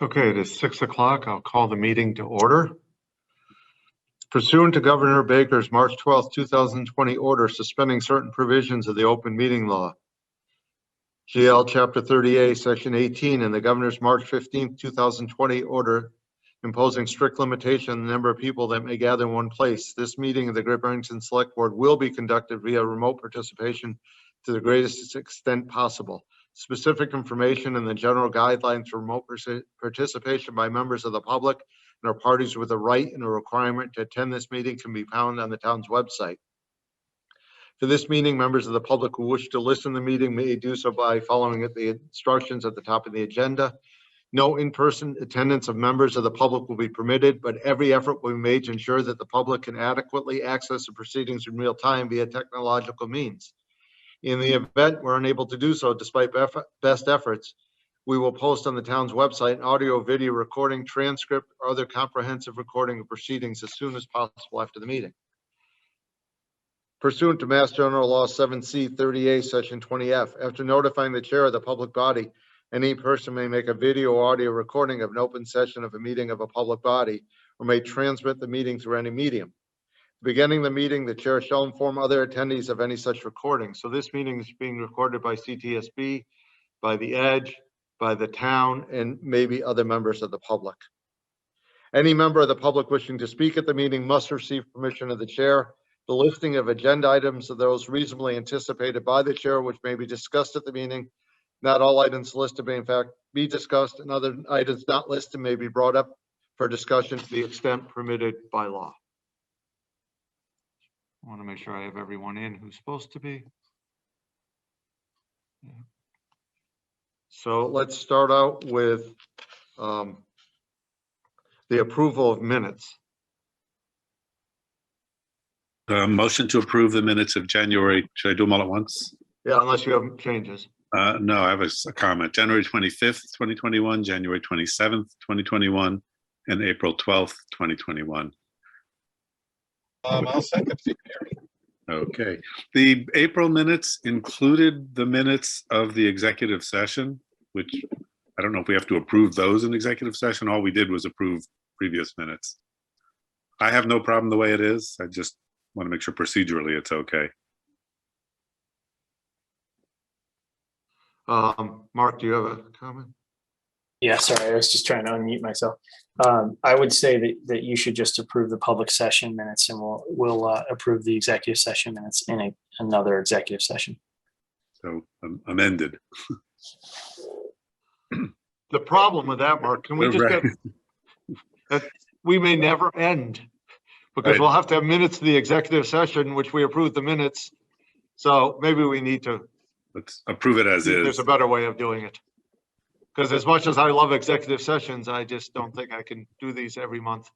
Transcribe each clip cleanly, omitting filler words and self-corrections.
Okay, it is 6 o'clock. I'll call the meeting to order. Pursuant to Governor Baker's March 12th, 2020 order suspending certain provisions of the open meeting law, GL Chapter 30A, Section 18, and the Governor's March 15th, 2020 order imposing strict limitation on the number of people that may gather in one place. This meeting of the Great Barrington Select Board will be conducted via remote participation to the greatest extent possible. Specific information and the general guidelines for remote participation by members of the public and or parties with a right and a requirement to attend this meeting can be found on the town's website. For this meeting, members of the public who wish to listen to the meeting may do so by following the instructions at the top of the agenda. No in-person attendance of members of the public will be permitted, but every effort will be made to ensure that the public can adequately access the proceedings in real time via technological means. In the event we're unable to do so, despite best efforts, we will post on the town's website an audio, video recording, transcript, or other comprehensive recording of proceedings as soon as possible after the meeting. Pursuant to Mass General Law 7C 30A, Section 20F, after notifying the chair of the public body, any person may make a video or audio recording of an open session of a meeting of a public body or may transmit the meeting through any medium. Beginning the meeting, the chair shall inform other attendees of any such recording. So this meeting is being recorded by CTSB, by the Edge, by the town, and maybe other members of the public. Any member of the public wishing to speak at the meeting must receive permission of the chair. The listing of agenda items are those reasonably anticipated by the chair, which may be discussed at the meeting. Not all items listed may in fact be discussed, and other items not listed may be brought up for discussion to the extent permitted by law. I want to make sure I have everyone in who's supposed to be. Yeah. So let's start out with the approval of minutes. Motion to approve the minutes of January. Should I do them all at once? Yeah, unless you have changes. No, I have a comment. January 25th, 2021, January 27th, 2021, and April 12th, 2021. I'll second the Mary. Okay. The April minutes included the minutes of the executive session, which I don't know if we have to approve those in executive session. All we did was approve previous minutes. I have no problem the way it is. I just want to make sure procedurally it's okay. Mark, do you have a comment? Yeah, sorry, I was just trying to unmute myself. I would say that you should just approve the public session minutes, and we'll approve the executive session minutes in another executive session. So amended. The problem with that, Mark, can we just get that we may never end because right. We'll have to have minutes of the executive session, which we approved the minutes. So maybe we need to. Let's approve it as is. There's a better way of doing it. Because as much as I love executive sessions, I just don't think I can do these every month.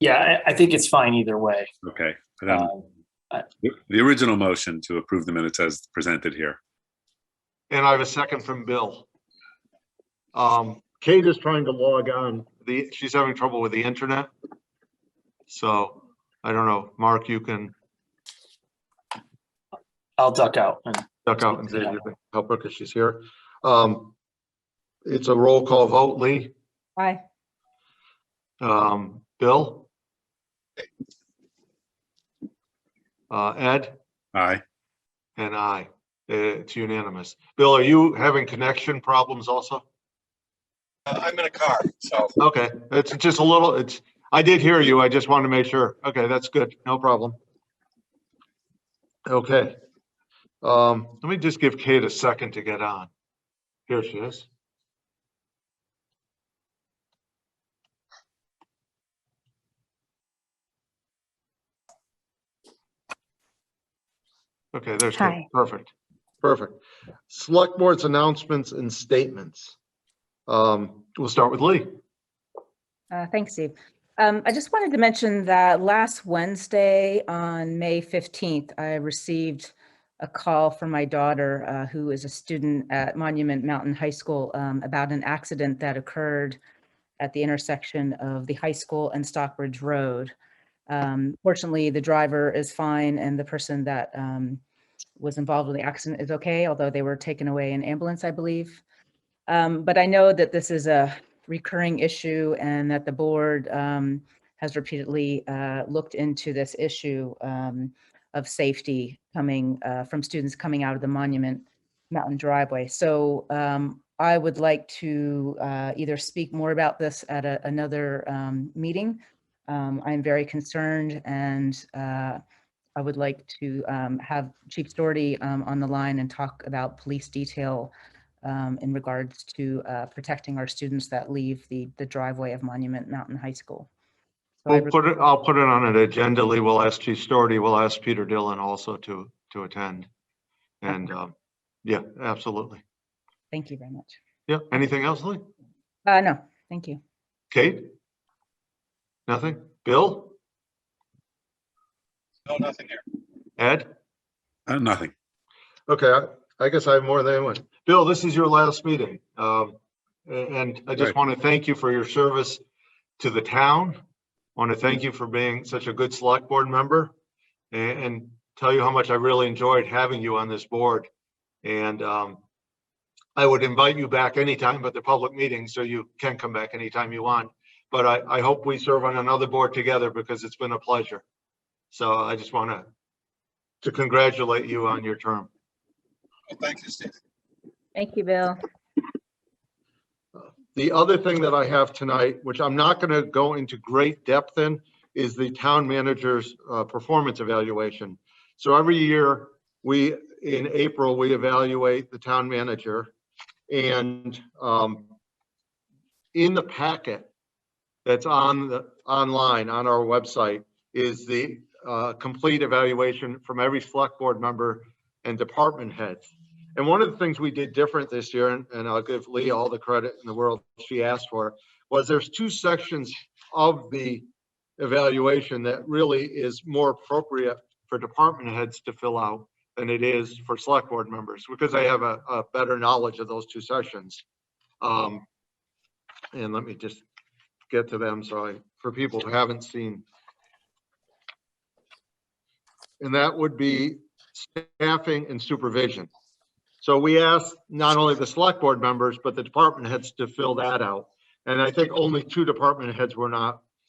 Yeah, I think it's fine either way. Okay. The original motion to approve the minutes as presented here. And I have a second from Bill. Kate is trying to log on. She's having trouble with the internet. So I don't know. Mark, you can. I'll duck out. And see if you can help her because she's here. It's a roll call vote. Lee? Aye. Bill? Ed? Aye. And aye. It's unanimous. Bill, are you having connection problems also? I'm in a car, so. Okay, it's just a little, I did hear you. I just wanted to make sure. Okay, that's good. No problem. Okay. Let me just give Kate a second to get on. Here she is. Okay, there's Kate. Perfect. Perfect. Select Board's announcements and statements. We'll start with Lee. Thanks, Steve. I just wanted to mention that last Wednesday on May 15th, I received a call from my daughter, who is a student at Monument Mountain High School, about an accident that occurred at the intersection of the high school and Stockbridge Road. Fortunately, the driver is fine, and the person that was involved with the accident is okay, although they were taken away in ambulance, I believe. But I know that this is a recurring issue and that the board has repeatedly looked into this issue of safety coming from students coming out of the Monument Mountain driveway. So I would like to either speak more about this at another meeting. I'm very concerned, and I would like to have Chief Doherty on the line and talk about police detail in regards to protecting our students that leave the driveway of Monument Mountain High School. So I'll put it on an agenda. Lee will ask Chief Doherty. We'll ask Peter Dillon also to attend. And yeah, absolutely. Thank you very much. Yeah. Anything else, Lee? No, thank you. Kate? Nothing? Bill? no, nothing here. Ed? Nothing. Okay, I guess I have more than anyone. Bill, this is your last meeting. And I just Right. want to thank you for your service to the town. I want to thank you for being such a good select board member and tell you how much I really enjoyed having you on this board. And I would invite you back anytime but the public meeting, so you can come back anytime you want. But I hope we serve on another board together because it's been a pleasure. So I just want to congratulate you on your term. Well, thank you, Steve. Thank you, Bill. The other thing that I have tonight, which I'm not going to go into great depth in, is the town manager's performance evaluation. So every year, in April, we evaluate the town manager. And in the packet that's online on our website is the complete evaluation from every select board member and department heads. And one of the things we did different this year, and I'll give Lee all the credit in the world she asked for, was there's two sections of the evaluation that really is more appropriate for department heads to fill out than it is for select board members, because they have a better knowledge of those two sections. And let me just get to them for people who haven't seen. And that would be staffing and supervision. So we asked not only the select board members, but the department heads to fill that out. And I think only 2 department heads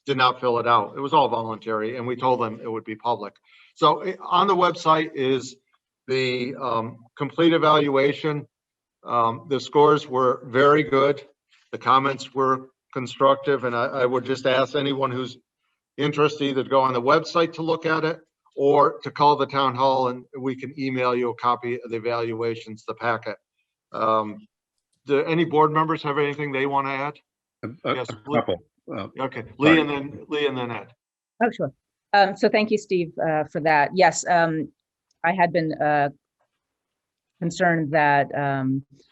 did not fill it out. It was all voluntary, and we told them it would be public. So on the website is the complete evaluation. The scores were very good. The comments were constructive, and I would just ask anyone who's interested either to go on the website to look at it or to call the town hall, and we can email you a copy of the evaluations, the packet. Do any board members have anything they want to add? Yes, A couple. Okay, Sorry. Lee and then Ed. Oh, sure. So thank you, Steve, for that. Yes, I had been concerned that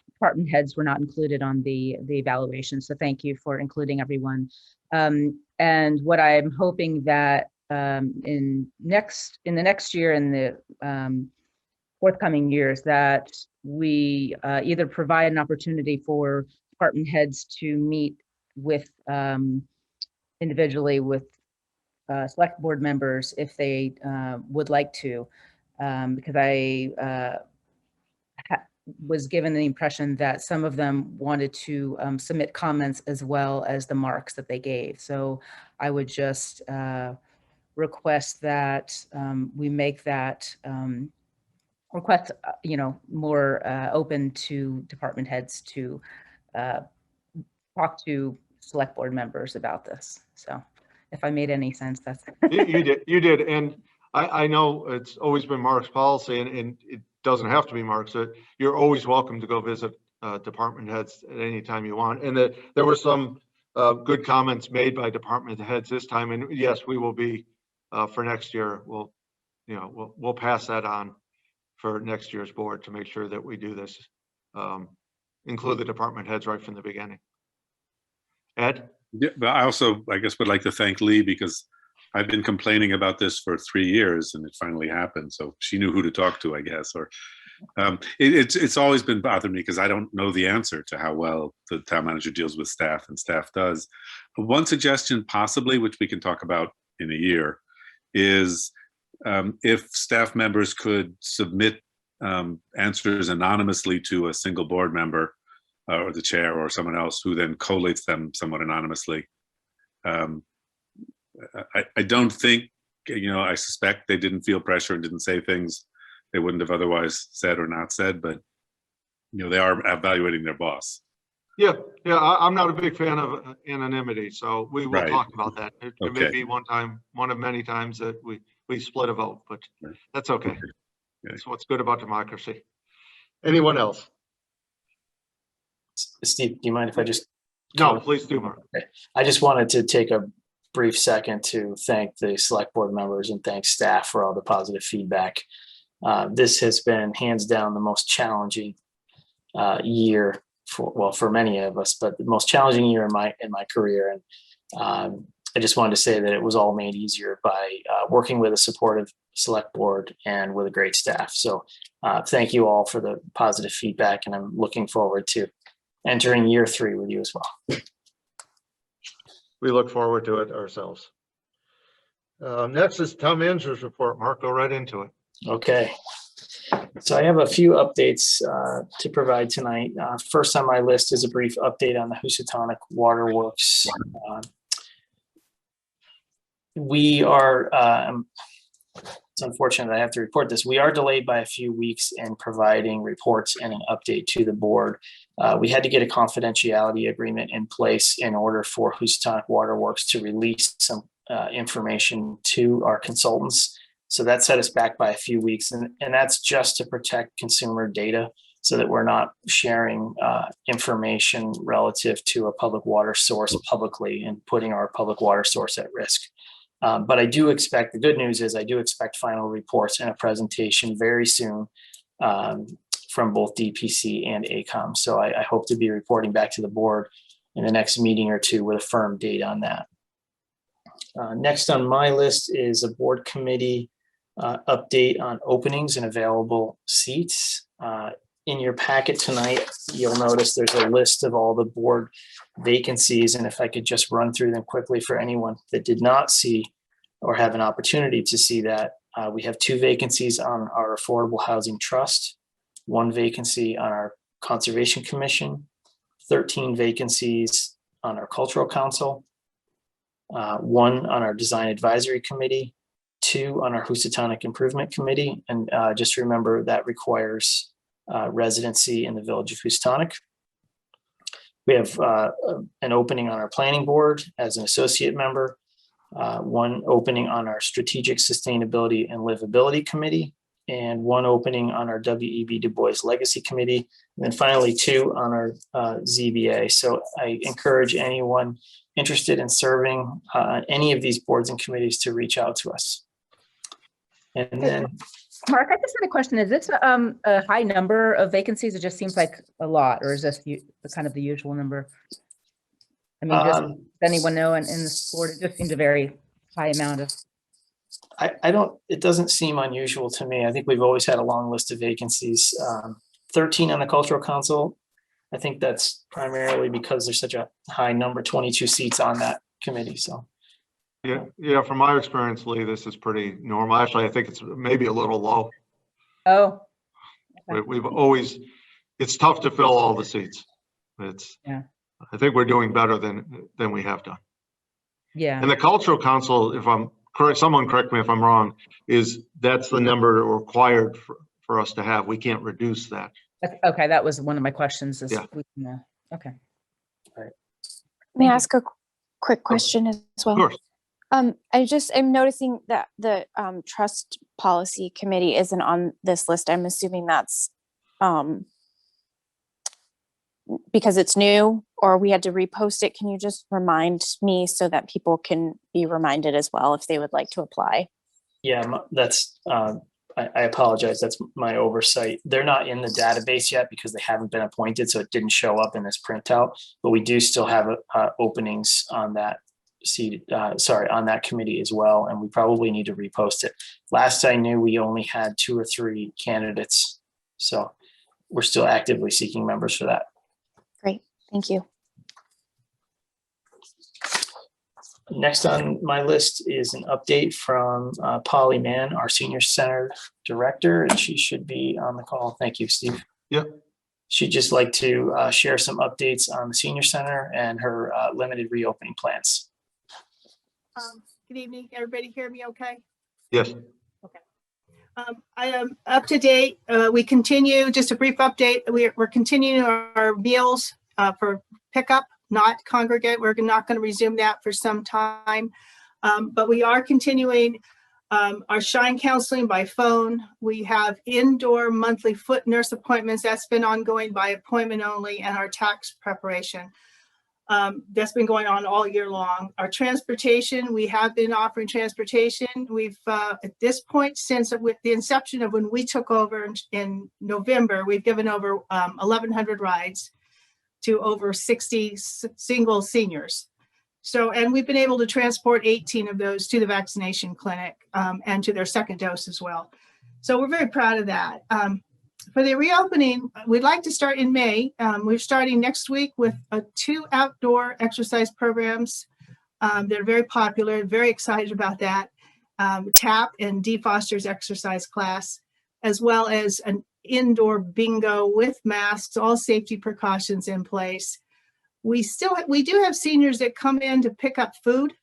department heads were not included on the evaluation. So thank you for including everyone. And what I'm hoping that in the next year and the forthcoming years, that we either provide an opportunity for department heads to meet with individually with select board members if they would like to, because I was given the impression that some of them wanted to submit comments as well as the marks that they gave. So I would just request that we make that request, more open to department heads to talk to select board members about this. So if I made any sense, that's. You did. And I know it's always been Mark's policy, and it doesn't have to be Mark's. You're always welcome to go visit department heads at any time you want. And there were some good comments made by department heads this time. And yes, we will be for next year. We'll pass that on for next year's board to make sure that we do this, include the department heads right from the beginning. Ed? Yeah, but I also, I guess, would like to thank Lee, because I've been complaining about this for 3 years and it finally happened. So she knew who to talk to, I guess. Or it's always been bothering me because I don't know the answer to how well the town manager deals with staff, and staff does. One suggestion possibly, which we can talk about in a year, is if staff members could submit answers anonymously to a single board member, or the chair or someone else who then collates them somewhat anonymously. I don't think, I suspect they didn't feel pressure and didn't say things they wouldn't have otherwise said or not said, but they are evaluating their boss. Yeah, I'm not a big fan of anonymity, so we will Right. talk about that. It may Okay. be one of many times that we split a vote, but that's okay. Okay. That's what's good about democracy. Anyone else? Steve, do you mind if I just? No, please do, Mark. I just wanted to take a brief second to thank the select board members and thank staff for all the positive feedback. This has been hands down the most challenging year for many of us, but the most challenging year in my career. And I just wanted to say that it was all made easier by working with a supportive select board and with a great staff. So thank you all for the positive feedback, and I'm looking forward to entering year 3 with you as well. We look forward to it ourselves. Next is town manager's report. Mark, go right into it. Okay. So I have a few updates to provide tonight. First on my list is a brief update on the Housatonic Waterworks. We are, it's unfortunate I have to report this. We are delayed by a few weeks in providing reports and an update to the board. We had to get a confidentiality agreement in place in order for Housatonic Waterworks to release some information to our consultants. So that set us back by a few weeks, and that's just to protect consumer data so that we're not sharing information relative to a public water source publicly and putting our public water source at risk. But I do expect, the good news is I do expect final reports and a presentation very soon from both DPC and ACOM. So I hope to be reporting back to the board in the next meeting or two with a firm date on that. Next on my list is a board committee update on openings and available seats. In your packet tonight, you'll notice there's a list of all the board vacancies. And if I could just run through them quickly for anyone that did not see or have an opportunity to see that, we have 2 vacancies on our Affordable Housing Trust, 1 vacancy on our Conservation Commission, 13 vacancies on our Cultural Council, 1 on our Design Advisory Committee, 2 on our Housatonic Improvement Committee. And just remember that requires residency in the Village of Housatonic. We have an opening on our Planning Board as an associate member, 1 opening on our Strategic Sustainability and Livability Committee, and 1 opening on our W.E.B. Du Bois Legacy Committee, and then finally 2 on our ZBA. So I encourage anyone interested in serving on any of these boards and committees to reach out to us. And then, Mark, I just had a question. Is this a high number of vacancies? It just seems like a lot, or is this kind of the usual number? I mean, does anyone know in this board? It just seems a very high amount of. I don't, it doesn't seem unusual to me. I think we've always had a long list of vacancies. 13 on the Cultural Council. I think that's primarily because there's such a high number, 22 seats on that committee. So. Yeah. From my experience, Lee, this is pretty normal. Actually, I think it's maybe a little low. Oh. Okay. We've always, it's tough to fill all the seats. Yeah. I think we're doing better than we have done. Yeah. And the Cultural Council, if I'm correct, someone correct me if I'm wrong, that's the number required for us to have. We can't reduce that. Okay, that was one of my questions. Yeah. Okay. All right. May I ask a quick question as well? Of course. I'm noticing that the trust policy committee isn't on this list. I'm assuming that's because it's new, or we had to repost it. Can you just remind me so that people can be reminded as well if they would like to apply? Yeah, that's, I apologize. That's my oversight. They're not in the database yet because they haven't been appointed, so it didn't show up in this printout, but we do still have openings on that seat, on that committee as well, and we probably need to repost it. Last I knew, we only had 2 or 3 candidates, so we're still actively seeking members for that. Great, thank you. Next on my list is an update from Polly Mann, our Senior Center Director, and she should be on the call. Thank you, Steve. Yep. She'd just like to share some updates on the senior center and her limited reopening plans. Good evening. Everybody hear me okay? Yes. I am up to date. We continue, just a brief update. We're continuing our meals for pickup, not congregate. We're not going to resume that for some time. But we are continuing our Shine counseling by phone. We have indoor monthly foot nurse appointments. That's been ongoing by appointment only, and our tax preparation. That's been going on all year long. Our transportation, we have been offering transportation. We've, at this point, since with the inception of when we took over in November, we've given over 1,100 rides to over 60 single seniors. So, and we've been able to transport 18 of those to the vaccination clinic and to their second dose as well. So we're very proud of that. For the reopening, we'd like to start in May. We're starting next week with 2 outdoor exercise programs. They're very popular, very excited about that. TAP and Dee Foster's exercise class, as well as an indoor bingo with masks, all safety precautions in place. We do have seniors that come in to pick up food.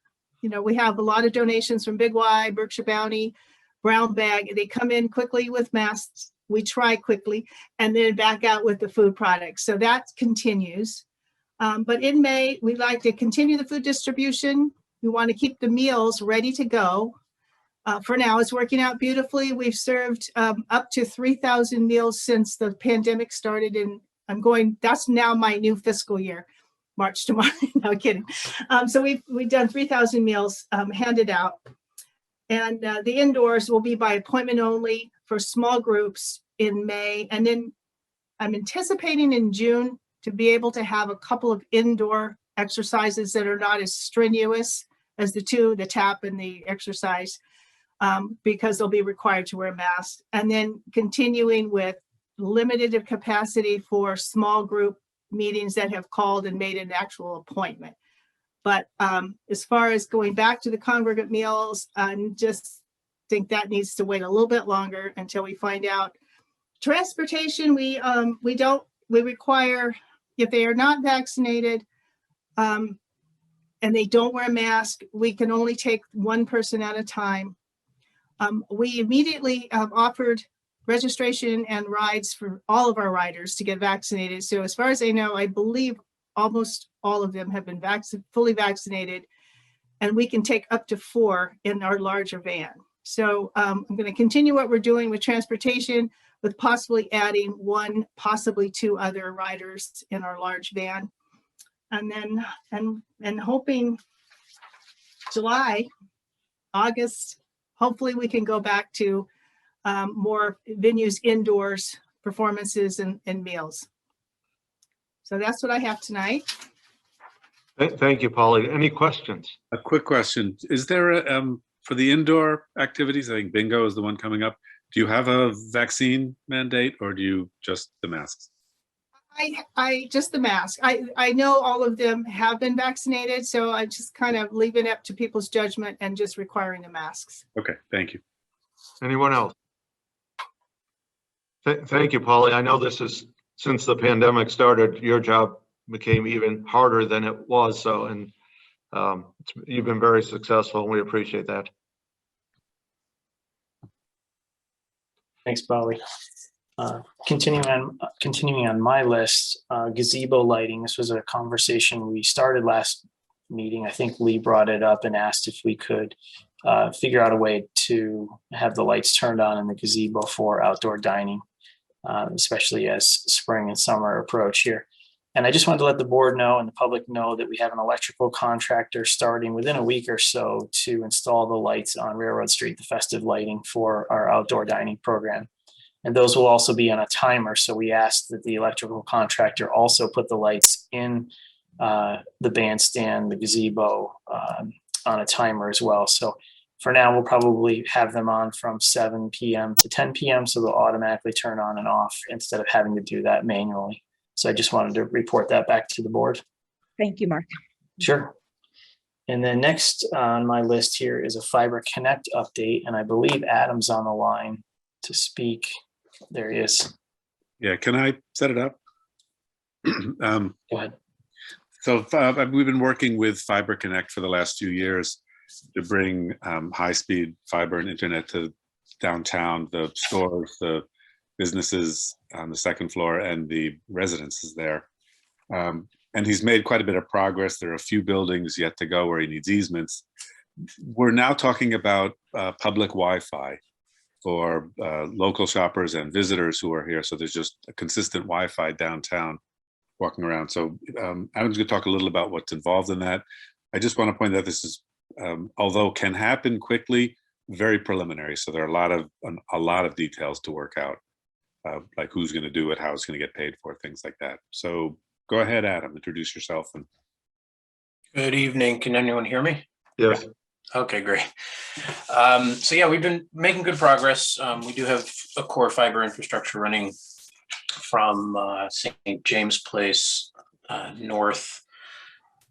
You know, we have a lot of donations from Big Y, Berkshire Bounty, Brown Bag. They come in quickly with masks. We try quickly and then back out with the food products. So that continues. But in May, we'd like to continue the food distribution. We want to keep the meals ready to go. For now, it's working out beautifully. We've served up to 3,000 meals since the pandemic started. And that's now my new fiscal year, March to March. No kidding. So we've done 3,000 meals handed out. And the indoors will be by appointment only for small groups in May. And then I'm anticipating in June to be able to have a couple of indoor exercises that are not as strenuous as the TAP and the exercise, because they'll be required to wear masks. And then continuing with limited capacity for small group meetings that have called and made an actual appointment. But as far as going back to the congregate meals, I just think that needs to wait a little bit longer until we find out. Transportation, we require, if they are not vaccinated and they don't wear a mask, we can only take one person at a time. We immediately offered registration and rides for all of our riders to get vaccinated. So as far as I know, I believe almost all of them have been fully vaccinated, and we can take up to 4 in our larger van. So I'm going to continue what we're doing with transportation, with possibly adding 1, possibly 2 other riders in our large van. And then, and hoping July, August, hopefully we can go back to more venues, indoors, performances and meals. So that's what I have tonight. Thank you, Polly. Any questions? A quick question. Is there a, for the indoor activities, I think bingo is the one coming up. Do you have a vaccine mandate, or do you just the masks? I just the mask. I know all of them have been vaccinated, so I just kind of leave it up to people's judgment and just requiring the masks. Okay, thank you. Anyone else? Thank you, Polly. I know this is, since the pandemic started, your job became even harder than it was. So, and you've been very successful, and we appreciate that. Thanks, Polly. Continuing on my list, Gazebo Lighting. This was a conversation we started last meeting. I think Lee brought it up and asked if we could figure out a way to have the lights turned on in the gazebo for outdoor dining, especially as spring and summer approach here. And I just wanted to let the board know and the public know that we have an electrical contractor starting within a week or so to install the lights on Railroad Street, the festive lighting for our outdoor dining program. And those will also be on a timer. So we asked that the electrical contractor also put the lights in the bandstand, the gazebo, on a timer as well. So for now, we'll probably have them on from 7 p.m. to 10 p.m. So they'll automatically turn on and off instead of having to do that manually. So I just wanted to report that back to the board. Thank you, Mark. Sure. And then next on my list here is a Fiber Connect update. And I believe Adam's on the line to speak. There he is. Yeah, can I set it up? Um, Go ahead. So we've been working with Fiber Connect for the last few years to bring high-speed fiber and internet to downtown, the stores, the businesses on the second floor, and the residences there. And he's made quite a bit of progress. There are a few buildings yet to go where he needs easements. We're now talking about public Wi-Fi for local shoppers and visitors who are here. So there's just a consistent Wi-Fi downtown walking around. So Adam's going to talk a little about what's involved in that. I just want to point out this is, although can happen quickly, very preliminary. So there are a lot of details to work out, like who's going to do it, how it's going to get paid for, things like that. So go ahead, Adam, introduce yourself. And Good evening. Can anyone hear me? Yes. Okay, great. So yeah, we've been making good progress. We do have a core fiber infrastructure running from St. James Place north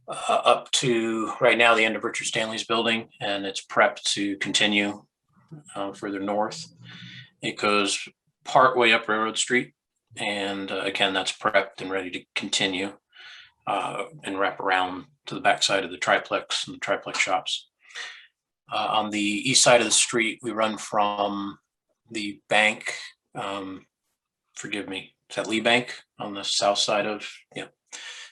up to right now the end of Richard Stanley's building, and it's prepped to continue further north. It goes part way up Railroad Street, and again, that's prepped and ready to continue and wrap around to the backside of the triplex and the triplex shops. On the east side of the street, we run from the bank, forgive me, is that Lee Bank on the south side of,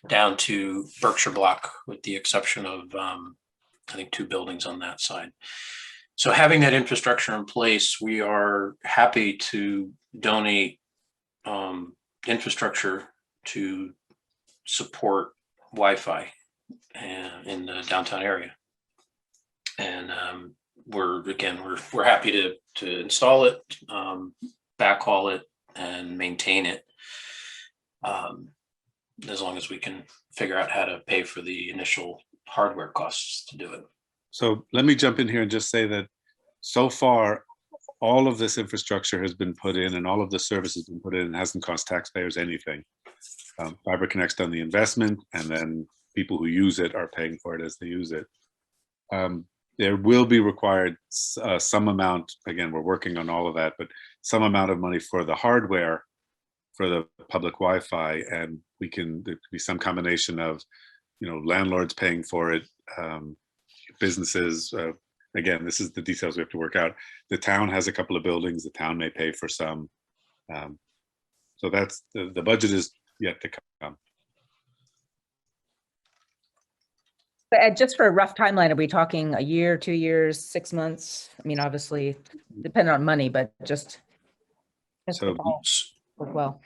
down to Berkshire Block, with the exception of, I think, 2 buildings on that side. So having that infrastructure in place, we are happy to donate infrastructure to support Wi-Fi in the downtown area. And we're happy to install it, backhaul it, and maintain it, as long as we can figure out how to pay for the initial hardware costs to do it. so let me jump in here and just say that so far, all of this infrastructure has been put in and all of the service has been put in and hasn't cost taxpayers anything. Fiber Connect's done the investment, and then people who use it are paying for it as they use it. There will be required some amount, again, we're working on all of that, but some amount of money for the hardware for the public Wi-Fi, and there could be some combination of, landlords paying for it, businesses. Again, this is the details we have to work out. The town has a couple of buildings, the town may pay for some. So that's, the budget is yet to come. But Ed, just for a rough timeline, are we talking a year, 2 years, 6 months? I mean, obviously, depending on money, but just So work well.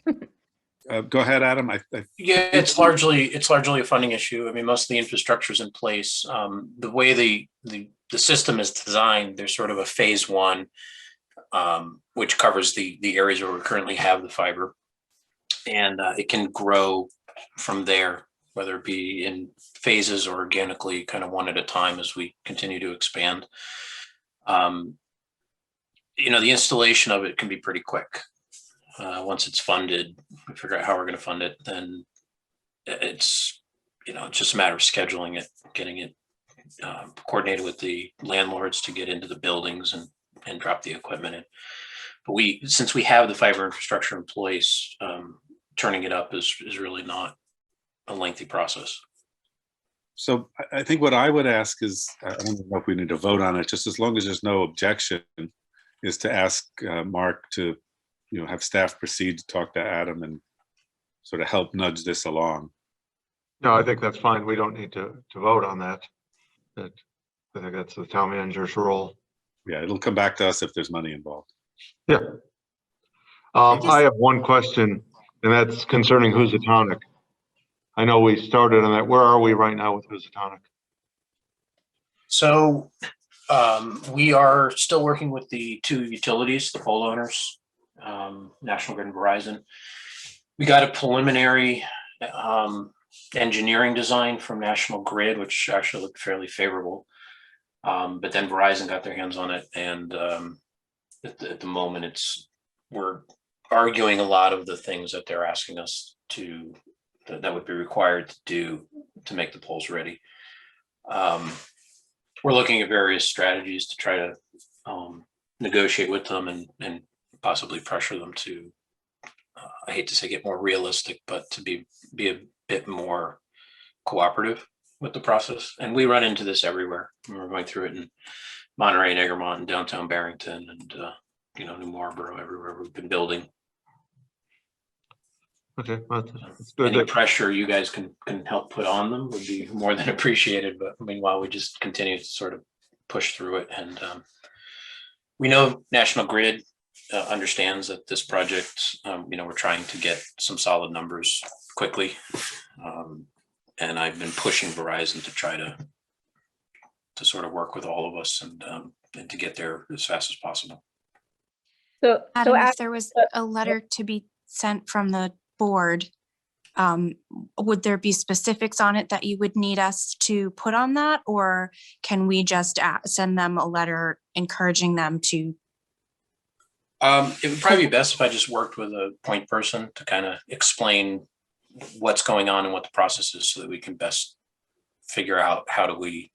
go ahead, Adam. Yeah, it's largely a funding issue. I mean, most of the infrastructure is in place. The way the system is designed, there's sort of a phase 1, which covers the areas where we currently have the fiber, and it can grow from there, whether it be in phases or organically, kind of one at a time as we continue to expand. The installation of it can be pretty quick. Once it's funded, we figure out how we're going to fund it, then it's just a matter of scheduling it, getting it coordinated with the landlords to get into the buildings and drop the equipment in. But since we have the fiber infrastructure in place, turning it up is really not a lengthy process. So I think what I would ask is, I don't know if we need to vote on it, just as long as there's no objection, is to ask Mark to, have staff proceed to talk to Adam and sort of help nudge this along. No, I think that's fine. We don't need to vote on that. I think that's the town manager's role. Yeah, it'll come back to us if there's money involved. Yeah. I have one question, and that's concerning Housatonic. I know we started on that. Where are we right now with Housatonic? So we are still working with the 2 utilities, the pole owners, National Grid and Verizon. We got a preliminary engineering design from National Grid, which actually looked fairly favorable. But then Verizon got their hands on it, and at the moment, we're arguing a lot of the things that they're asking us that would be required to do to make the poles ready. We're looking at various strategies to try to negotiate with them and possibly pressure them to I hate to say get more realistic, but to be a bit more cooperative with the process. And we run into this everywhere. We're going through it in Monterey and Egremont and downtown Barrington and, New Marlboro, everywhere we've been building. Okay, well, it's good Any that, pressure you guys can help put on them would be more than appreciated. But meanwhile, we just continue to sort of push through it. And we know National Grid understands that this project, we're trying to get some solid numbers quickly. And I've been pushing Verizon to try to sort of work with all of us and to get there as fast as possible. Adam, if there was a letter to be sent from the board, would there be specifics on it that you would need us to put on that? Or can we just send them a letter encouraging them to? It would probably be best if I just worked with a point person to kind of explain what's going on and what the process is so that we can best figure out how do we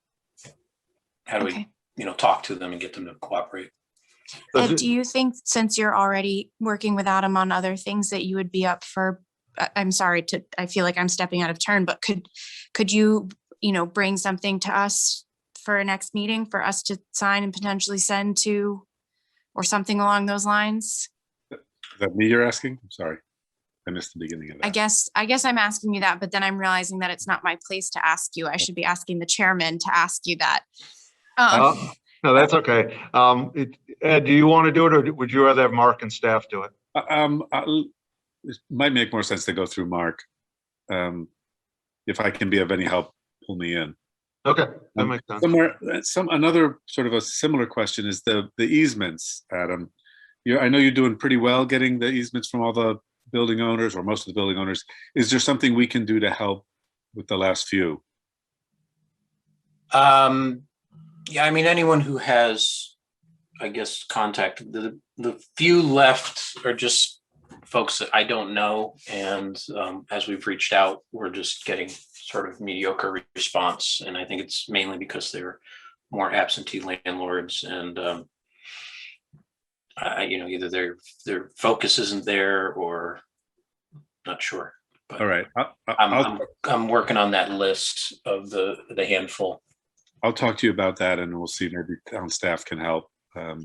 talk to them and get them to cooperate. Ed, do you think, since you're already working with Adam on other things, that you would be up for, I'm sorry I feel like I'm stepping out of turn, but could you, bring something to us for a next meeting for us to sign and potentially send to, or something along those lines? Is that me you're asking? I'm sorry. I missed the beginning of that. I guess I'm asking you that, but then I'm realizing that it's not my place to ask you. I should be asking the chairman to ask you that. no, that's okay. Ed, do you want to do it, or would you rather have Mark and staff do it? It might make more sense to go through Mark. If I can be of any help, pull me in. Okay, that makes sense. Another sort of a similar question is the easements, Adam. I know you're doing pretty well getting the easements from all the building owners, or most of the building owners. Is there something we can do to help with the last few? Yeah, I mean, anyone who has, I guess, contacted the few left are just folks that I don't know. And as we've reached out, we're just getting sort of mediocre response. And I think it's mainly because they're more absentee landlords and, either their focus isn't there or not sure. But all right. I'm working on that list of the handful. I'll talk to you about that, and we'll see maybe town staff can help at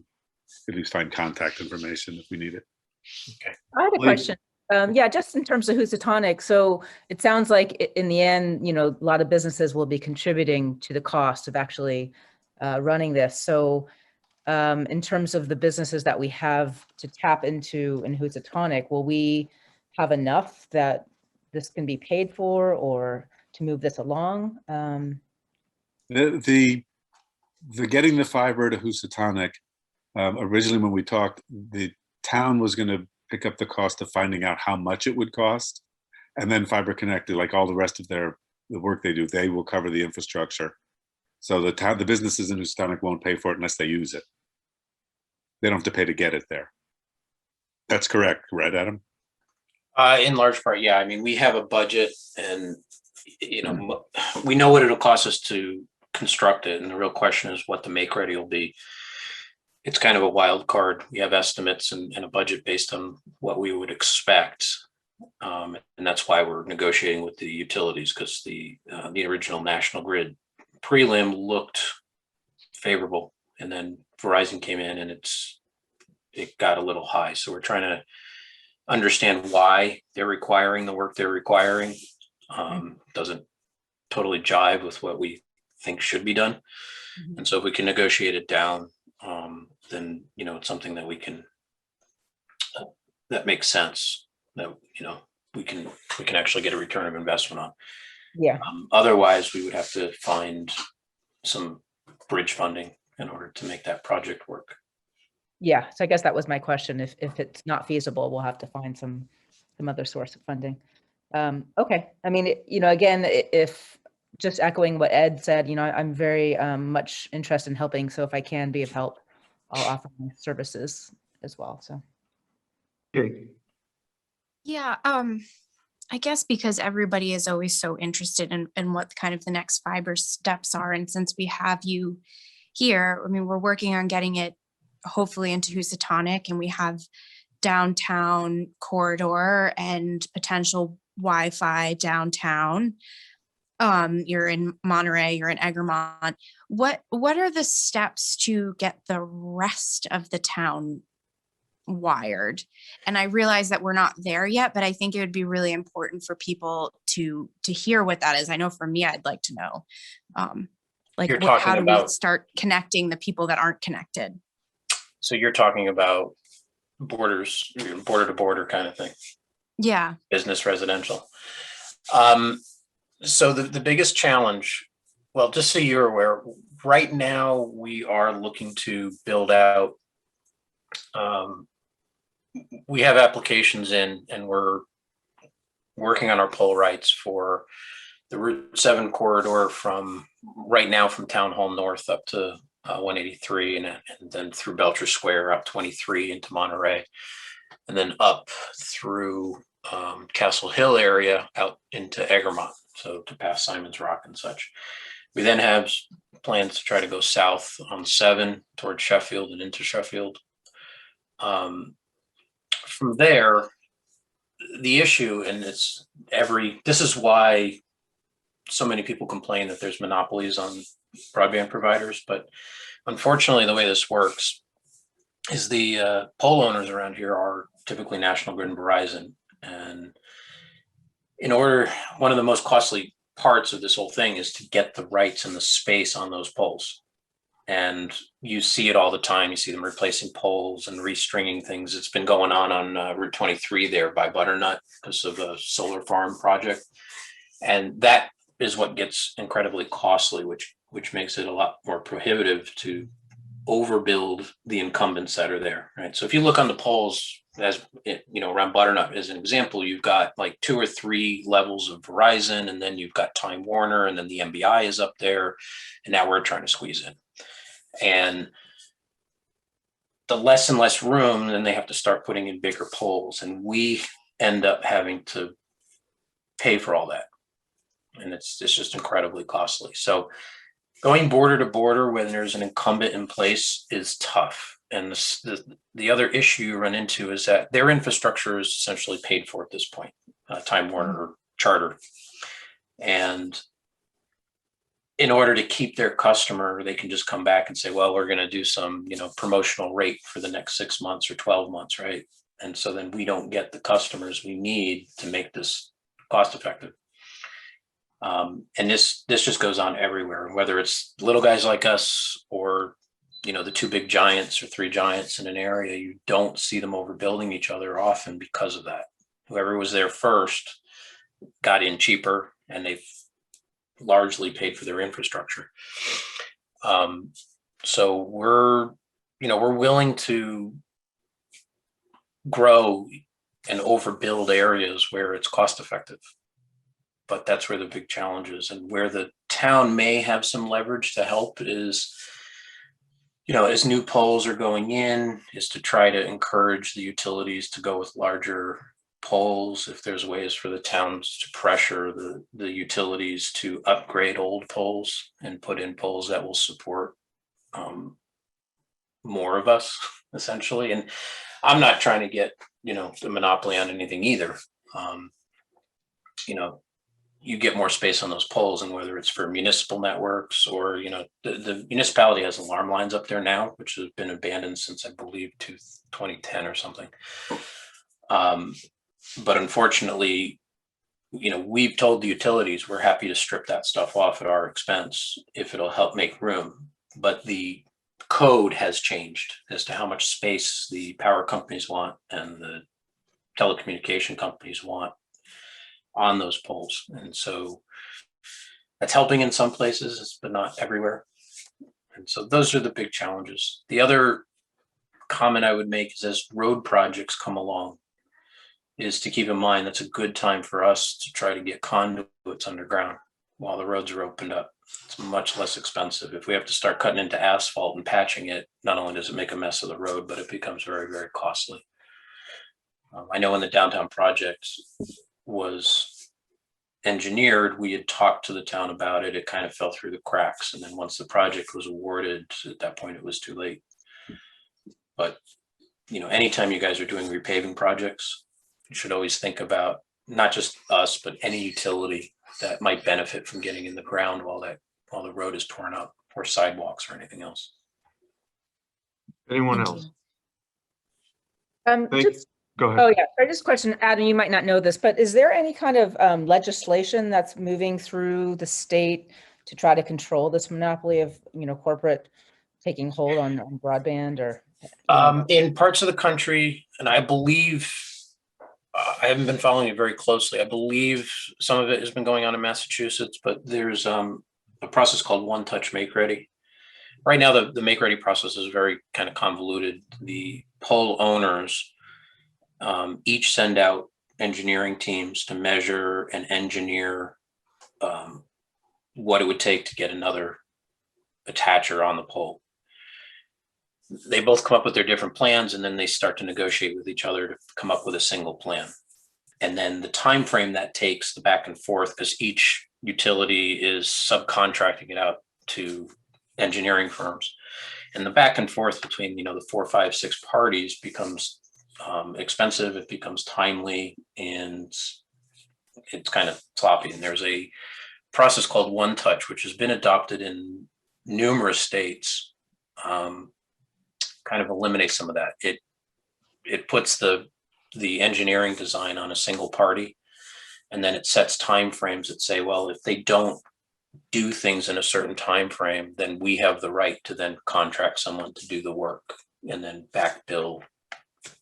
least find contact information if we need it. Okay. I had a question. Yeah, just in terms of Housatonic. So it sounds like in the end, a lot of businesses will be contributing to the cost of actually running this. So in terms of the businesses that we have to tap into in Housatonic, will we have enough that this can be paid for or to move this along? The getting the fiber to Housatonic, originally when we talked, the town was going to pick up the cost of finding out how much it would cost, and then Fiber Connected, like all the rest of the work they do, they will cover the infrastructure. So the businesses in Housatonic won't pay for it unless they use it. They don't have to pay to get it there. That's correct, right, Adam? In large part, yeah. I mean, we have a budget, and we know what it'll cost us to construct it, and the real question is what the make ready will be. It's kind of a wild card. We have estimates and a budget based on what we would expect, and that's why we're negotiating with the utilities, because the original National Grid prelim looked favorable, and then Verizon came in and it got a little high. So we're trying to understand why they're requiring the work they're requiring. Doesn't totally jive with what we think should be done. And so if we can negotiate it down, then it's something that we can that makes sense, that we can actually get a return of investment on. Yeah. Otherwise, we would have to find some bridge funding in order to make that project work. Yeah, so I guess that was my question. If it's not feasible, we'll have to find some other source of funding. Okay, I mean, again, if just echoing what Ed said, I'm very much interested in helping. So if I can be of help, I'll offer my services as well. So. Okay. Yeah, I guess because everybody is always so interested in what kind of the next fiber steps are. And since we have you here, I mean, we're working on getting it hopefully into Housatonic, and we have downtown corridor and potential Wi-Fi downtown. You're in Monterey, you're in Egremont. What are the steps to get the rest of the town wired? And I realize that we're not there yet, but I think it would be really important for people to hear what that is. I know for me, I'd like to know, You're how talking do we about- start connecting the people that aren't connected? So you're talking about borders, border to border kind of thing, Yeah. business, residential. So the biggest challenge, well, just so you're aware, right now we are looking to build out. We have applications in, and we're working on our pole rights for the Route 7 corridor from right now from Town Hall North up to 183 and then through Belcher Square up 23 into Monterey, and then up through Castle Hill area out into Egremont, so to pass Simon's Rock and such. We then have plans to try to go south on 7 towards Sheffield and into Sheffield. From there, the issue, and this is why so many people complain that there's monopolies on broadband providers, but unfortunately the way this works is the pole owners around here are typically National Grid and Verizon. And one of the most costly parts of this whole thing is to get the rights and the space on those poles. And you see it all the time. You see them replacing poles and restringing things. It's been going on Route 23 there by Butternut because of a solar farm project. And that is what gets incredibly costly, which makes it a lot more prohibitive to overbuild the incumbents that are there, right? So if you look on the poles, around Butternut as an example, you've got like 2 or 3 levels of Verizon, and then you've got Time Warner, and then the MBI is up there, and now we're trying to squeeze in. And the less and less room, then they have to start putting in bigger poles, and we end up having to pay for all that, and it's just incredibly costly. So going border to border when there's an incumbent in place is tough. And the other issue you run into is that their infrastructure is essentially paid for at this point, Time Warner or Charter. And in order to keep their customer, they can just come back and say, well, we're going to do some, promotional rate for the next 6 months or 12 months, right? And so then we don't get the customers we need to make this cost effective. And this just goes on everywhere, whether it's little guys like us or, the 2 big giants or 3 giants in an area. You don't see them overbuilding each other often because of that. Whoever was there first got in cheaper, and they've largely paid for their infrastructure. So we're willing to grow and overbuild areas where it's cost effective. But that's where the big challenge is, and where the town may have some leverage to help is, as new poles are going in, is to try to encourage the utilities to go with larger poles. If there's ways for the towns to pressure the utilities to upgrade old poles and put in poles that will support more of us, essentially. And I'm not trying to get, the monopoly on anything either. You get more space on those poles, and whether it's for municipal networks or, the municipality has alarm lines up there now, which have been abandoned since I believe 2010 or something. But unfortunately, we've told the utilities we're happy to strip that stuff off at our expense if it'll help make room. But the code has changed as to how much space the power companies want and the telecommunication companies want on those poles. And so that's helping in some places, but not everywhere. And so those are the big challenges. The other comment I would make is, as road projects come along, is to keep in mind that's a good time for us to try to get conduits underground while the roads are opened up. It's much less expensive. If we have to start cutting into asphalt and patching it, not only does it make a mess of the road, but it becomes very, very costly. I know when the downtown project was engineered, we had talked to the town about it. It kind of fell through the cracks. And then once the project was awarded, at that point, it was too late. But anytime you guys are doing repaving projects, you should always think about not just us, but any utility that might benefit from getting in the ground while the road is torn up, or sidewalks or anything else. Anyone Thank else? Um, Thank you. just, Go ahead. oh yeah, sorry, just a question, Adam, you might not know this, but is there any kind of legislation that's moving through the state to try to control this monopoly of, corporate taking hold on broadband or? In parts of the country, and I believe, I haven't been following it very closely. I believe some of it has been going on in Massachusetts, but there's a process called One Touch Make Ready. Right now, the Make Ready process is very kind of convoluted. The pole owners each send out engineering teams to measure and engineer what it would take to get another attacher on the pole. They both come up with their different plans, and then they start to negotiate with each other to come up with a single plan. And then the time frame that takes, the back and forth, because each utility is subcontracting it out to engineering firms, and the back and forth between the 4, 5, 6 parties becomes expensive. It becomes timely, and it's kind of sloppy. And there's a process called One Touch, which has been adopted in numerous states. Kind of eliminates some of that. It puts the engineering design on a single party, and then it sets time frames that say, well, if they don't do things in a certain time frame, then we have the right to then contract someone to do the work and then back bill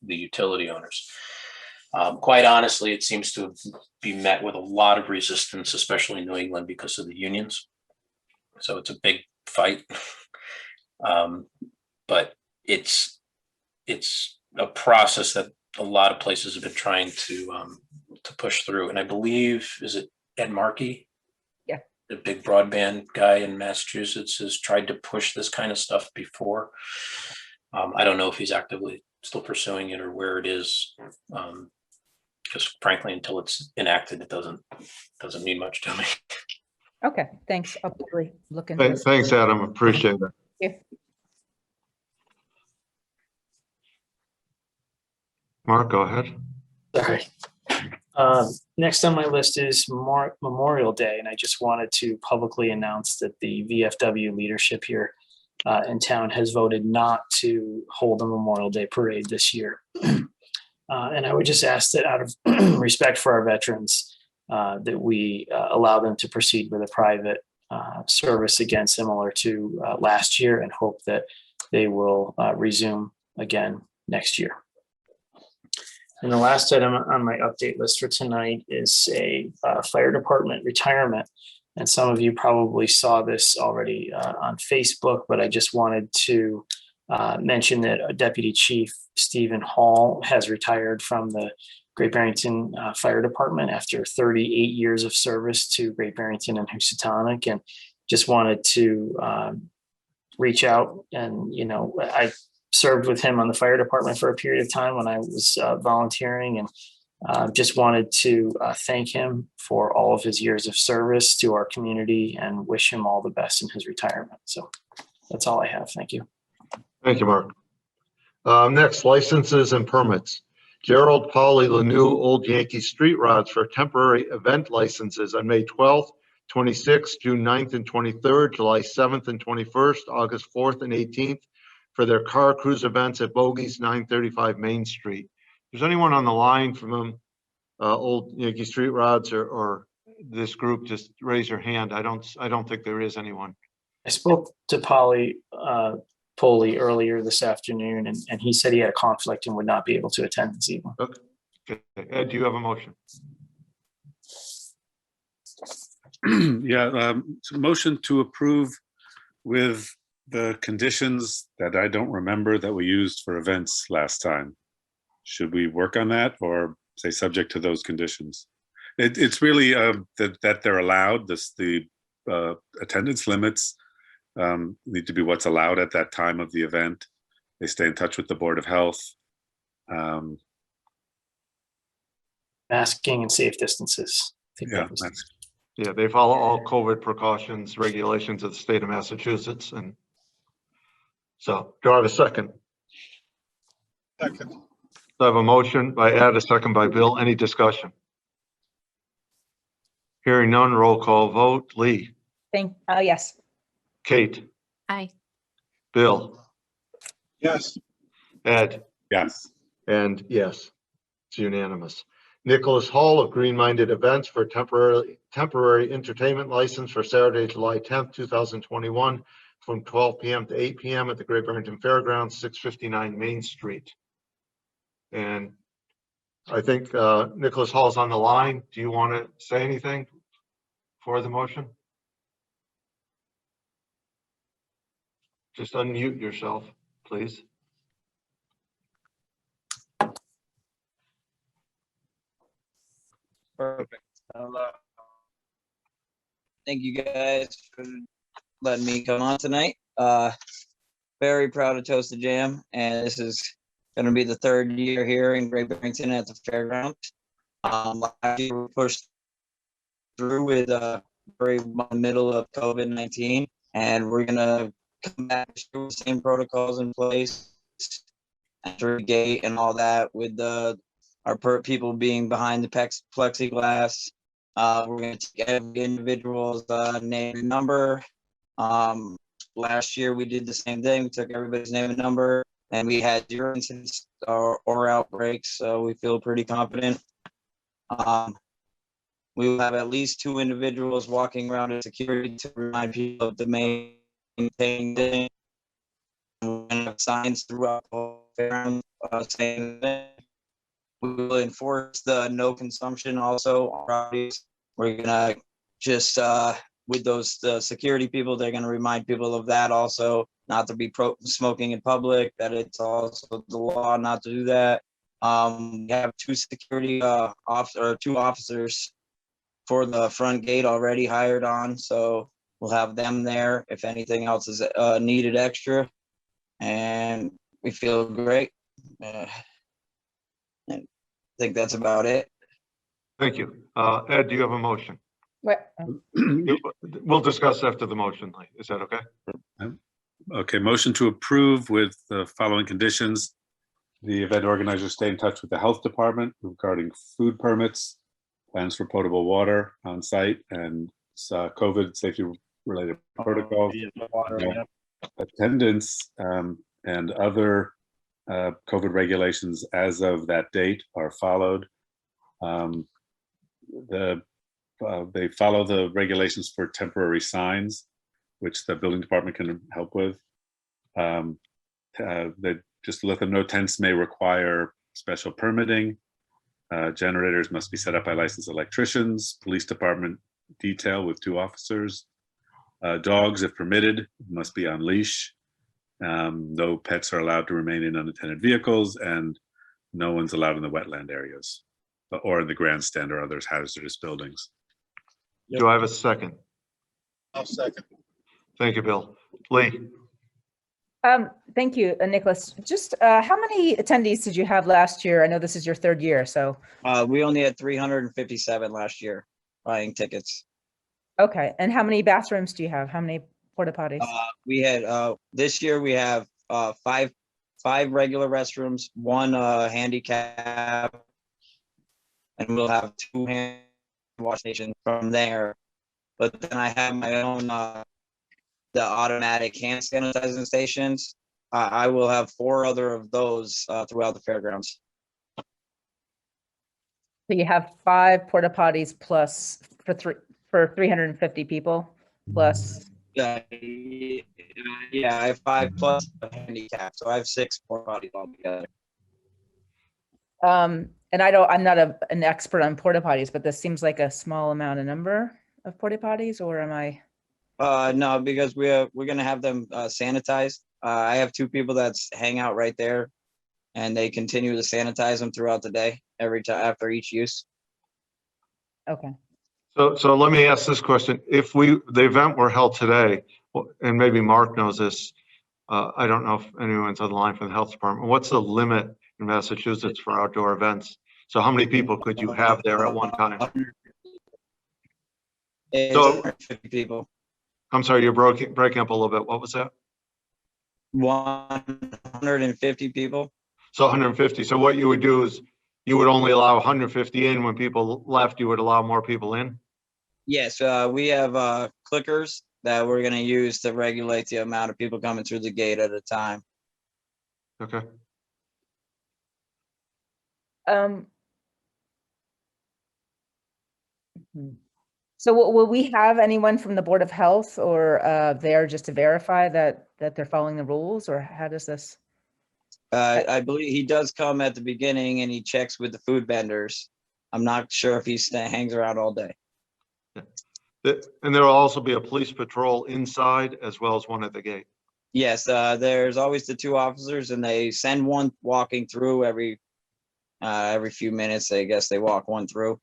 the utility owners. Quite honestly, it seems to be met with a lot of resistance, especially in New England, because of the unions. So it's a big fight. But it's a process that a lot of places have been trying to push through. And I believe, is it Ed Markey? Yeah. The big broadband guy in Massachusetts has tried to push this kind of stuff before. I don't know if he's actively still pursuing it or where it is. Because frankly, until it's enacted, it doesn't mean much to me. Okay, thanks. I'll probably look into this. Thanks, Adam. Appreciate it. Yeah. Mark, go ahead. Sorry. Next on my list is Memorial Day, and I just wanted to publicly announce that the VFW leadership here in town has voted not to hold a Memorial Day parade this year. And I would just ask that out of respect for our veterans, that we allow them to proceed with a private service again, similar to last year, and hope that they will resume again next year. And the last item on my update list for tonight is a fire department retirement. And some of you probably saw this already on Facebook, but I just wanted to mention that Deputy Chief Stephen Hall has retired from the Great Barrington Fire Department after 38 years of service to Great Barrington and Housatonic, and just wanted to reach out. And I served with him on the fire department for a period of time when I was volunteering, and just wanted to thank him for all of his years of service to our community and wish him all the best in his retirement. So that's all I have. Thank you. Thank you, Mark. Next, licenses and permits. Gerald Polly Lanou Old Yankee Street Rods for temporary event licenses on May 12th, 26th, June 9th and 23rd, July 7th and 21st, August 4th and 18th for their car cruise events at Bogies 935 Main Street. If there's anyone on the line from Old Yankee Street Rods or this group, just raise your hand. I don't think there is anyone. I spoke to Polly earlier this afternoon, and he said he had a conflict and would not be able to attend this evening. Okay. Ed, do you have a motion? Yeah, so motion to approve with the conditions that I don't remember that we used for events last time. Should we work on that, or say subject to those conditions? It's really that they're allowed. The attendance limits need to be what's allowed at that time of the event. They stay in touch with the Board of Health. Masking and safe distances. I think Yeah, that was- Yeah, they follow all COVID precautions, regulations of the state of Massachusetts. And so, do I have a second? Second. So I have a motion by Ed, a second by Bill. Any discussion? Hearing none, roll call vote. Lee, Yes. Kate, Aye. Bill, Yes. Ed, Yes. and yes, it's unanimous. Nicholas Hall of Green Minded Events for temporary entertainment license for Saturday, July 10th, 2021, from 12 p.m. to 8 p.m. at the Great Barrington Fairgrounds, 659 Main Street. And I think Nicholas Hall's on the line. Do you want to say anything for the motion? Just unmute yourself, please. Perfect. Thank you guys for letting me come on tonight. Very proud of Toasted Jam, and this is going to be the third year here in Great Barrington at the fairground. Last year we pushed through with very middle of COVID-19, and we're going to come back with the same protocols in place, enter the gate and all that, with our people being behind the plexiglass. We're going to take every individual's name and number. Last year we did the same thing. We took everybody's name and number, and we had 0 incidents or outbreaks, so we feel pretty confident. We will have at least 2 individuals walking around as security to remind people of the main thing. We're going to have signs throughout the whole fairground saying that. We will enforce the no consumption also on properties. We're gonna just with those security people, they're gonna remind people of that also, not to be smoking in public, that it's also the law not to do that. We have 2 security 2 officers for the front gate already hired on, so we'll have them there if anything else is needed extra, and we feel great. And I think that's about it. Thank you. Ed, do you have a motion? What? We'll discuss after the motion. Is that okay? Okay, motion to approve with the following conditions. The event organizer stay in touch with the health department regarding food permits, plans for potable water on site, and COVID safety related protocols. Attendance and other COVID regulations as of that date are followed. They follow the regulations for temporary signs, which the building department can help with. They just let them know tents may require special permitting. Generators must be set up by licensed electricians. Police department detail with 2 officers. Dogs, if permitted, must be on leash. No pets are allowed to remain in unattended vehicles, and no one's allowed in the wetland areas or in the grandstand or other hazardous buildings. Do I have a second? I'll second. Thank you, Bill. Lee, Thank you, Nicholas. Just how many attendees did you have last year? I know this is your 3rd year, so. We only had 357 last year buying tickets. Okay, and how many bathrooms do you have? How many porta potties? We had this year we have 5 regular restrooms, 1 handicap, and we'll have 2 hand wash stations from there. But then I have my own the automatic hand sanitizing stations. I will have 4 other of those throughout the fairgrounds. So you have 5 porta potties plus for 350 people plus. Yeah, I have 5 plus a handicap, so I have 6 porta potties altogether. And I'm not an expert on porta potties, but this seems like a small amount of number of porta potties, or am I? No, because we're gonna have them sanitized. I have 2 people that's hang out right there, and they continue to sanitize them throughout the day, every time after each use. Okay. so let me ask this question. If the event were held today, and maybe Mark knows this, I don't know if anyone's on the line from the health department. What's the limit in Massachusetts for outdoor events? So how many people could you have there at one time? So 50 people. I'm sorry, you're breaking up a little bit. What was that? 150 people. So 150. So what you would do is you would only allow 150 in. When people left, you would allow more people in? Yes, we have clickers that we're gonna use to regulate the amount of people coming through the gate at a time. Okay. So will we have anyone from the Board of Health or there just to verify that they're following the rules, or how does this? I believe he does come at the beginning and he checks with the food vendors. I'm not sure if he hangs around all day. And there will also be a police patrol inside as well as one at the gate. Yes, there's always the 2 officers and they send one walking through every few minutes. I guess they walk one through.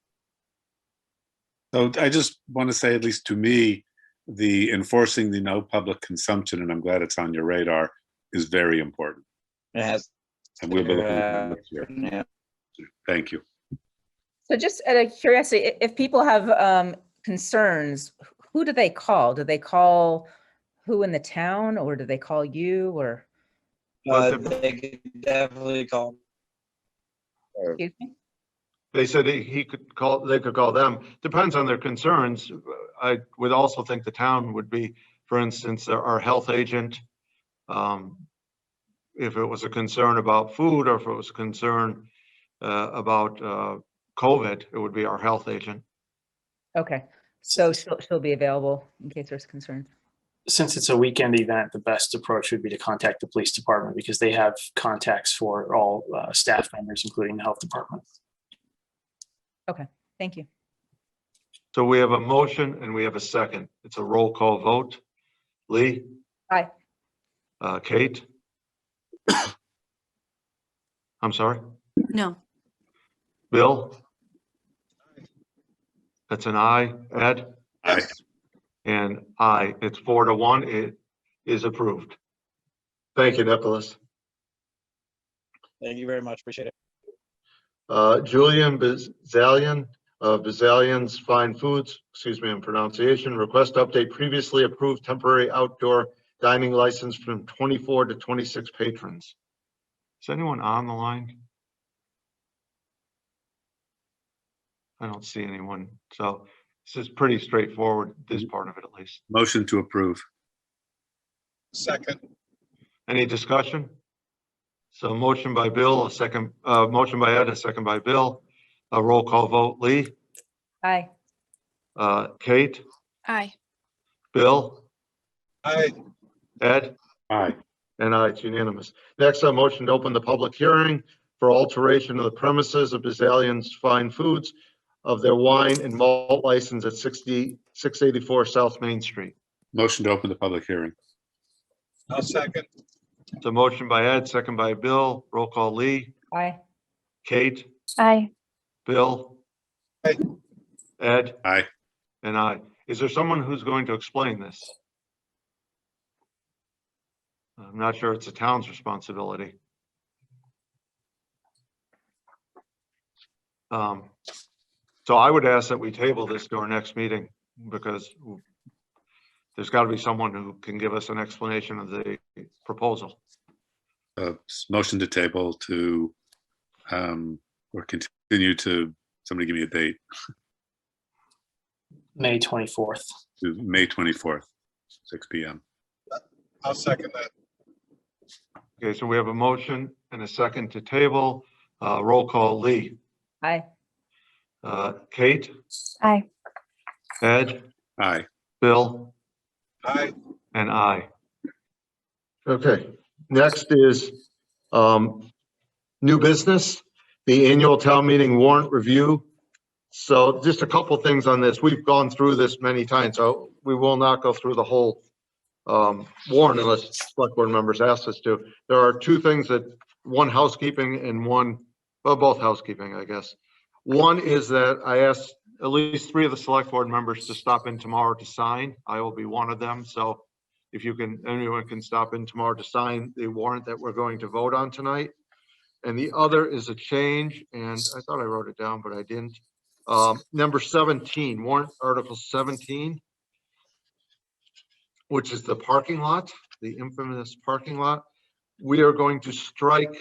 So I just want to say, at least to me, the enforcing the no public consumption, and I'm glad it's on your radar, is very important. It has. And we'll be looking at it this year. Yeah. Thank you. So just out of curiosity, if people have concerns, who do they call? Do they call who in the town, or do they call you, or? They could definitely call. Excuse me? They said he could call, they could call them. Depends on their concerns. I would also think the town would be, for instance, our health agent. If it was a concern about food, or if it was a concern about COVID, it would be our health agent. Okay, so she'll be available in case there's concerns. Since it's a weekend event, the best approach would be to contact the police department because they have contacts for all staff members, including the health department. Okay, thank you. So we have a motion and we have a second. It's a roll call vote. Lee? Aye. Kate? I'm sorry? No. Bill? That's an aye. Ed? Aye. And aye. It's 4-1. It is approved. Thank you, Nicholas. Thank you very much. Appreciate it. Julian Bazalian of Bazalian's Fine Foods, excuse me in pronunciation, request update previously approved temporary outdoor dining license from 24 to 26 patrons. Is anyone on the line? I don't see anyone. So this is pretty straightforward, this part of it at least. Motion to approve. Second. Any discussion? So motion by Bill, a second, motion by Ed, a second by Bill. A roll call vote. Lee? Aye. Kate? Aye. Bill? Aye. Ed? Aye. And aye, it's unanimous. Next, a motion to open the public hearing for alteration of the premises of Bazalian's Fine Foods of their wine and malt license at 684 South Main Street. Motion to open the public hearing. I'll second. It's a motion by Ed, second by Bill. Roll call. Lee? Aye. Kate? Aye. Bill? Aye. Ed? Aye. And aye. Is there someone who's going to explain this? I'm not sure it's the town's responsibility. So I would ask that we table this to our next meeting because there's got to be someone who can give us an explanation of the proposal. Motion to table to, or continue to, somebody give me a date, May 24th. to May 24th, 6 p.m. I'll second that. Okay, so we have a motion and a second to table. Roll call. Lee? Aye. Kate? Aye. Ed? Aye. Bill? Aye. And aye. Okay, next is new business, the annual town meeting warrant review. So just a couple things on this. We've gone through this many times, so we will not go through the whole warrant unless select board members ask us to. There are two things that, one housekeeping and one, well, both housekeeping, I guess. One is that I asked at least 3 of the select board members to stop in tomorrow to sign. I will be one of them. So if you can, anyone can stop in tomorrow to sign the warrant that we're going to vote on tonight. And the other is a change, and I thought I wrote it down, but I didn't. Number 17, warrant article 17, which is the parking lot, the infamous parking lot. We are going to strike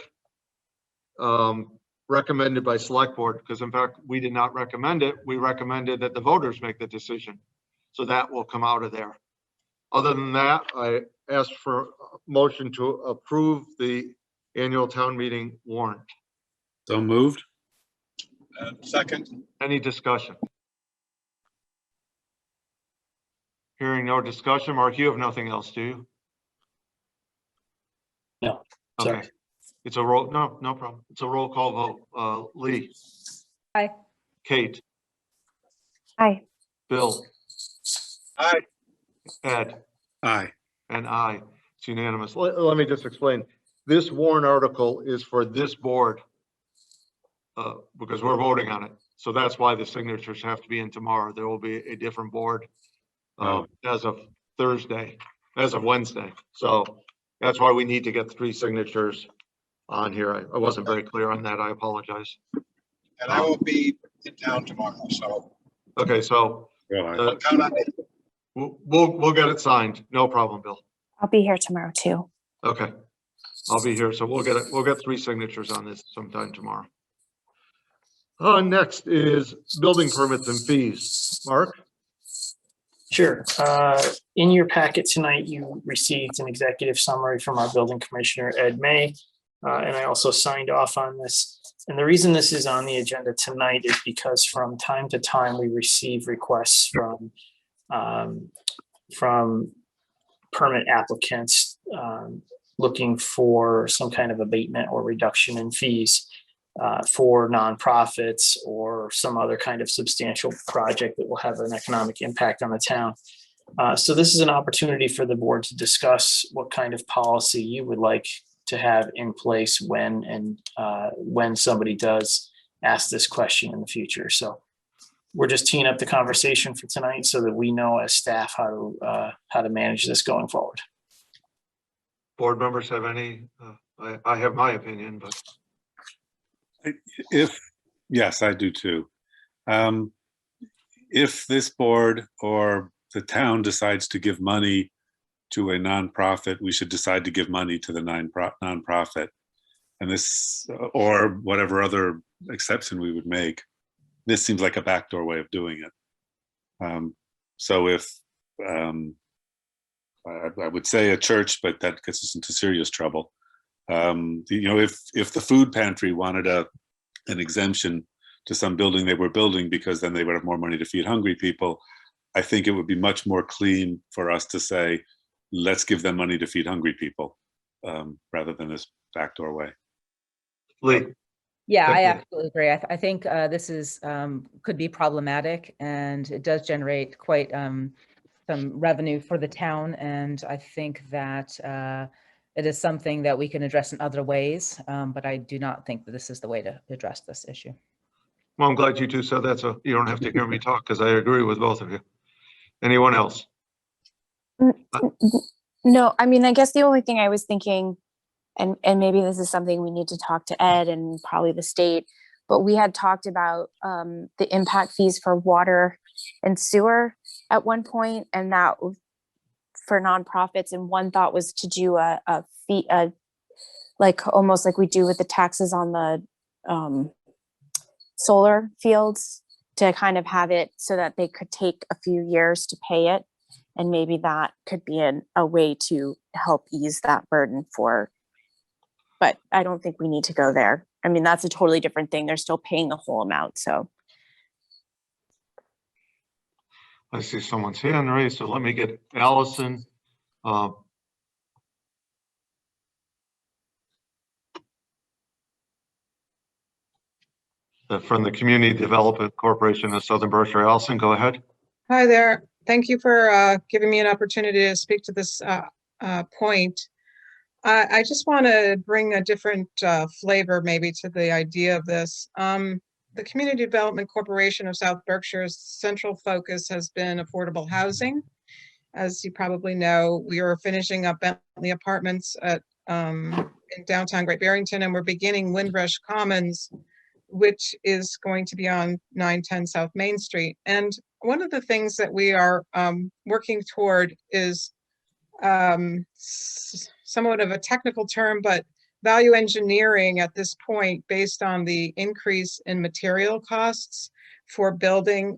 recommended by select board, because in fact, we did not recommend it. We recommended that the voters make the decision. So that will come out of there. Other than that, I asked for a motion to approve the annual town meeting warrant. So moved. Second. Any discussion? Hearing no discussion. Mark, you have nothing else, do you? No, Okay. sorry. It's a roll, no problem. It's a roll call vote. Lee, Aye. Kate, Aye. Bill, Aye. Ed, Aye. and I. It's unanimous. Let me just explain. This warrant article is for this board because we're voting on it. So that's why the signatures have to be in tomorrow. There will be a different board as of Wednesday. So that's why we need to get 3 signatures on here. I wasn't very clear on that. I apologize. And I will be in town tomorrow, so Okay, so count on it. we'll get it signed. No problem, Bill. I'll be here tomorrow too. Okay, I'll be here. So we'll get it. We'll get 3 signatures on this sometime tomorrow. Next is building permits and fees. Mark? Sure. In your packet tonight, you received an executive summary from our building commissioner, Ed May, and I also signed off on this. And the reason this is on the agenda tonight is because from time to time, we receive requests from permit applicants looking for some kind of abatement or reduction in fees for nonprofits or some other kind of substantial project that will have an economic impact on the town. So this is an opportunity for the board to discuss what kind of policy you would like to have in place when somebody does ask this question in the future. So we're just teeing up the conversation for tonight so that we know as staff how to manage this going forward. Board members have any? I have my opinion, but Yes, I do too. If this board or the town decides to give money to a nonprofit, we should decide to give money to the nonprofit, and this or whatever other exception we would make. This seems like a backdoor way of doing it. So if I would say a church, but that gets us into serious trouble. If the food pantry wanted an exemption to some building they were building because then they would have more money to feed hungry people, I think it would be much more clean for us to say, let's give them money to feed hungry people rather than this backdoor way. Lee. Yeah, I Thank you. absolutely agree. I think this is could be problematic, and it does generate quite some revenue for the town. And I think that it is something that we can address in other ways, but I do not think that this is the way to address this issue. Well, I'm glad you two said that, so you don't have to hear me talk because I agree with both of you. Anyone else? No, I mean, I guess the only thing I was thinking, and maybe this is something we need to talk to Ed and probably the state, but we had talked about the impact fees for water and sewer at one point, and that for nonprofits. And one thought was to do a fee, like almost like we do with the taxes on the solar fields, to kind of have it so that they could take a few years to pay it. And maybe that could be a way to help ease that burden but I don't think we need to go there. I mean, that's a totally different thing. They're still paying the whole amount, so. I see someone's hand raised, so let me get Allison. From the Community Development Corporation of Southern Berkshire. Allison, go ahead. Hi there. Thank you for giving me an opportunity to speak to this point. I just want to bring a different flavor maybe to the idea of this. The Community Development Corporation of South Berkshire's central focus has been affordable housing. As you probably know, we are finishing up Bentley Apartments in downtown Great Barrington, and we're beginning Windrush Commons, which is going to be on 910 South Main Street. And one of the things that we are working toward is somewhat of a technical term, but value engineering at this point based on the increase in material costs for building.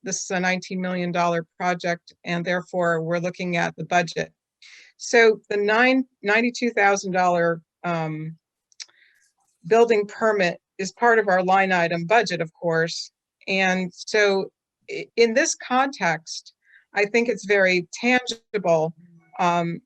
This is a $19 million project, and therefore we're looking at the budget. So the $92,000 building permit is part of our line item budget, of course. And so in this context, I think it's very tangible.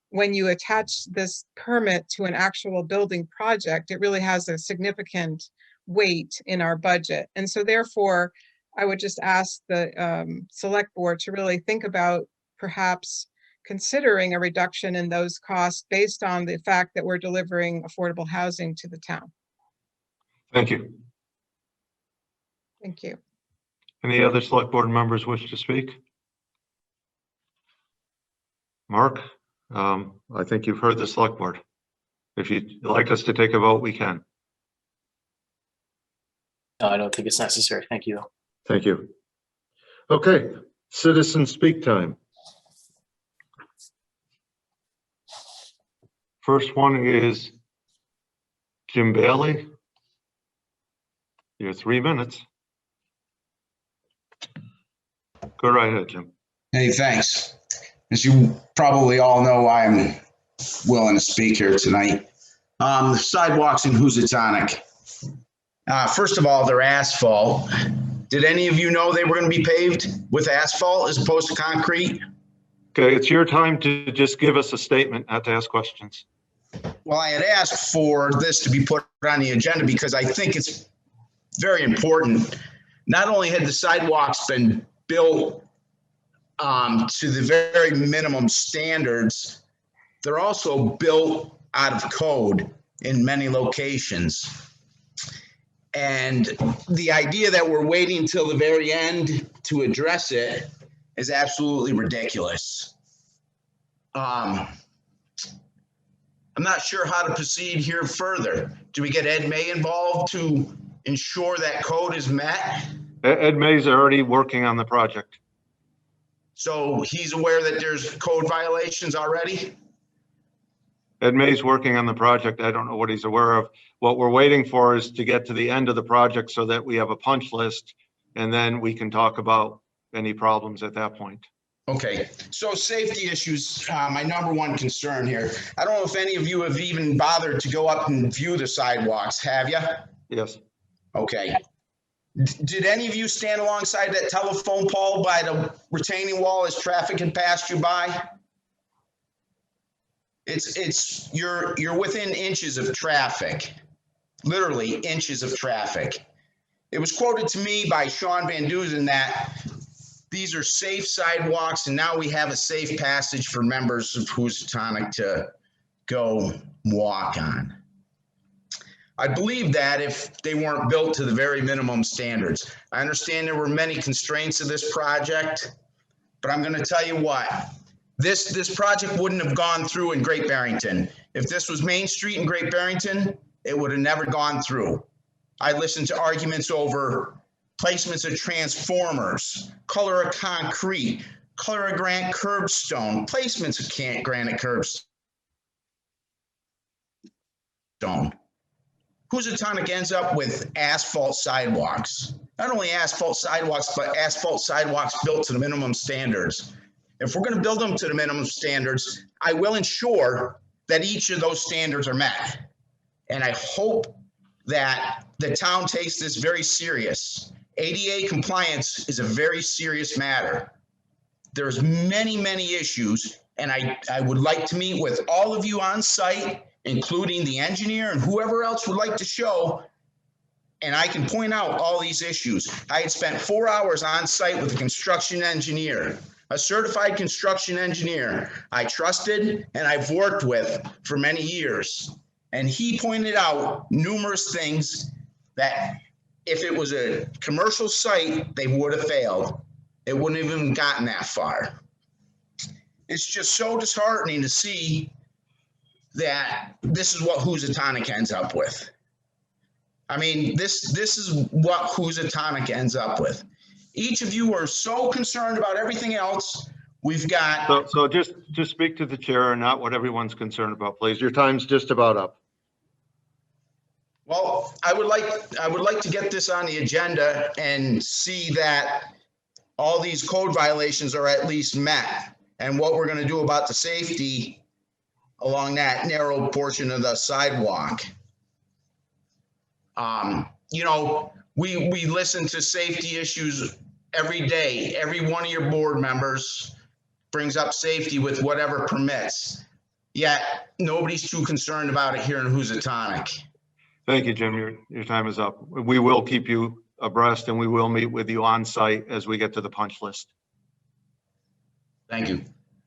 When you attach this permit to an actual building project, it really has a significant weight in our budget. And so therefore, I would just ask the select board to really think about perhaps considering a reduction in those costs based on the fact that we're delivering affordable housing to the town. Thank you. Thank you. Any other select board members wish to speak? Mark, I think you've heard the select board. If you'd like us to take a vote, we can. No, I don't think it's necessary. Thank you, though. Thank you. Okay, citizen speak time. First one is Jim Bailey. Your 3 minutes. Go right ahead, Jim. Hey, thanks. As you probably all know, I'm willing to speak here tonight. The sidewalks in Housatonic. First of all, they're asphalt. Did any of you know they were going to be paved with asphalt as opposed to concrete? Okay, it's your time to just give us a statement, not to ask questions. Well, I had asked for this to be put on the agenda because I think it's very important. Not only had the sidewalks been built to the very minimum standards, they're also built out of code in many locations. And the idea that we're waiting till the very end to address it is absolutely ridiculous. I'm not sure how to proceed here further. Do we get Ed May involved to ensure that code is met? Ed May's already working on the project. So he's aware that there's code violations already? Ed May's working on the project. I don't know what he's aware of. What we're waiting for is to get to the end of the project so that we have a punch list, and then we can talk about any problems at that point. Okay, so safety issues, my number one concern here. I don't know if any of you have even bothered to go up and view the sidewalks, have you? Yes. Okay. Did any of you stand alongside that telephone pole by the retaining wall as traffic had passed you by? You're within inches of traffic, literally inches of traffic. It was quoted to me by Sean Van Duzen that these are safe sidewalks, and now we have a safe passage for members of Housatonic to go walk on. I believe that if they weren't built to the very minimum standards. I understand there were many constraints of this project, but I'm going to tell you what, this project wouldn't have gone through in Great Barrington. If this was Main Street in Great Barrington, it would have never gone through. I listened to arguments over placements of transformers, color of concrete, color of granite curbstone, placements of granite curbstone. Housatonic ends up with asphalt sidewalks. Not only asphalt sidewalks, but asphalt sidewalks built to the minimum standards. If we're going to build them to the minimum standards, I will ensure that each of those standards are met. And I hope that the town takes this very serious. ADA compliance is a very serious matter. There's many, many issues, and I would like to meet with all of you on site, including the engineer and whoever else would like to show, and I can point out all these issues. I had spent 4 hours on site with a construction engineer, a certified construction engineer I trusted and I've worked with for many years. And he pointed out numerous things that if it was a commercial site, they would have failed. It wouldn't have even gotten that far. It's just so disheartening to see that this is what Housatonic ends up with. I mean, this is what Housatonic ends up with. Each of you are so concerned about everything else. We've got. So just speak to the chair and not what everyone's concerned about, please. Your time's just about up. Well, I would like to get this on the agenda and see that all these code violations are at least met, and what we're going to do about the safety along that narrow portion of the sidewalk. You know, we listen to safety issues every day. Every one of your board members brings up safety with whatever permits. Yet nobody's too concerned about it here in Housatonic. Thank you, Jim. Your time is up. We will keep you abreast and we will meet with you on site as we get to the punch list. Thank you.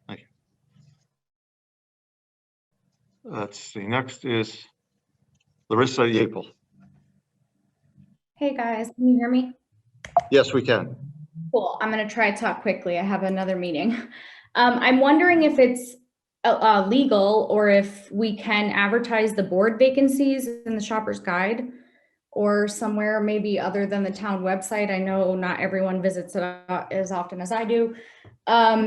Thank you. Let's see, next is Larissa Yapel. Hey guys, can you hear me? Yes, we can. Cool. I'm going to try to talk quickly. I have another meeting. I'm wondering if it's legal or if we can advertise the board vacancies in the shopper's guide or somewhere maybe other than the town website. I know not everyone visits it as often as I do. What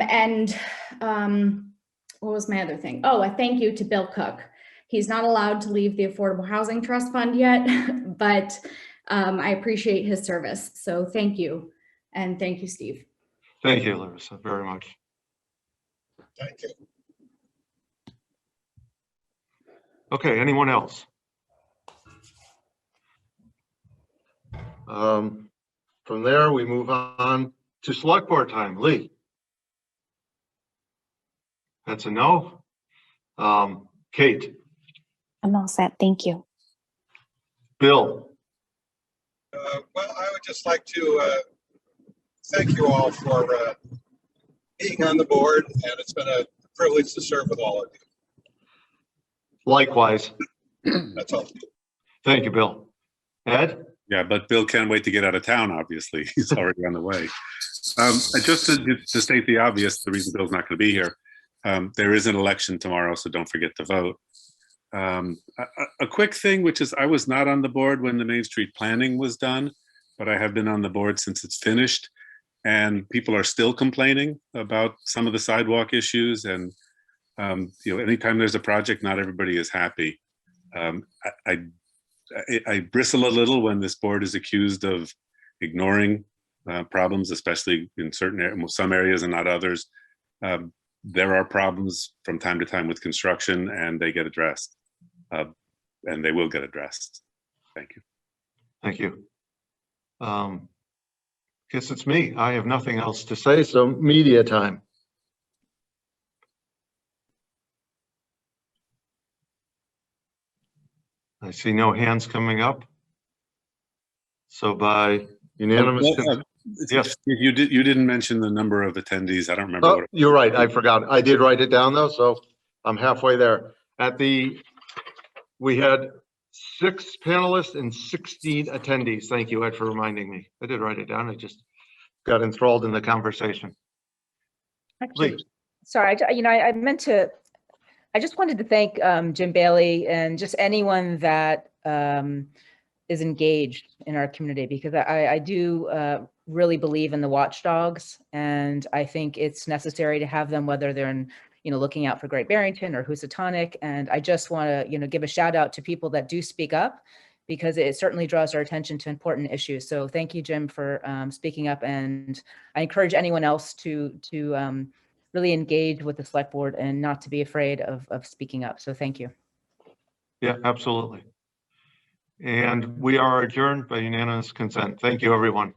was my other thing? Oh, a thank you to Bill Cook. He's not allowed to leave the Affordable Housing Trust Fund yet, but I appreciate his service. So thank you. And thank you, Steve. Thank you, Larissa, very much. Thank you. Okay, anyone else? From there, we move on to select board time. Lee? That's a no. Kate? I'm all set. Thank you. Bill? Well, I would just like to thank you all for being on the board, and it's been a privilege to serve with all of you. Likewise. That's all. Thank you, Bill. Ed? Yeah, but Bill can't wait to get out of town, obviously. He's already on the way. Just to state the obvious, the reason Bill's not going to be here, there is an election tomorrow, so don't forget to vote. A quick thing, which is I was not on the board when the Main Street planning was done, but I have been on the board since it's finished. And people are still complaining about some of the sidewalk issues. And you know, anytime there's a project, not everybody is happy. I bristle a little when this board is accused of ignoring problems, especially in some areas and not others. There are problems from time to time with construction, and they get addressed, and they will get addressed. Thank you. Thank you. Guess it's me. I have nothing else to say, so media time. I see no hands coming up. So by unanimous consent. Yes. You didn't mention the number of attendees. I don't remember. Oh, you're right. I forgot. I did write it down though, so I'm halfway there. We had 6 panelists and 16 attendees. Thank you, Ed, for reminding me. I did write it down. I just got enthralled in the conversation. Actually, Please. sorry, I just wanted to thank Jim Bailey and just anyone that is engaged in our community, because I do really believe in the watchdogs, and I think it's necessary to have them, whether they're in, looking out for Great Barrington or Housatonic. And I just want to, give a shout out to people that do speak up, because it certainly draws our attention to important issues. So thank you, Jim, for speaking up. And I encourage anyone else to really engage with the select board and not to be afraid of speaking up. So thank you. Yeah, absolutely. And we are adjourned by unanimous consent. Thank you, everyone.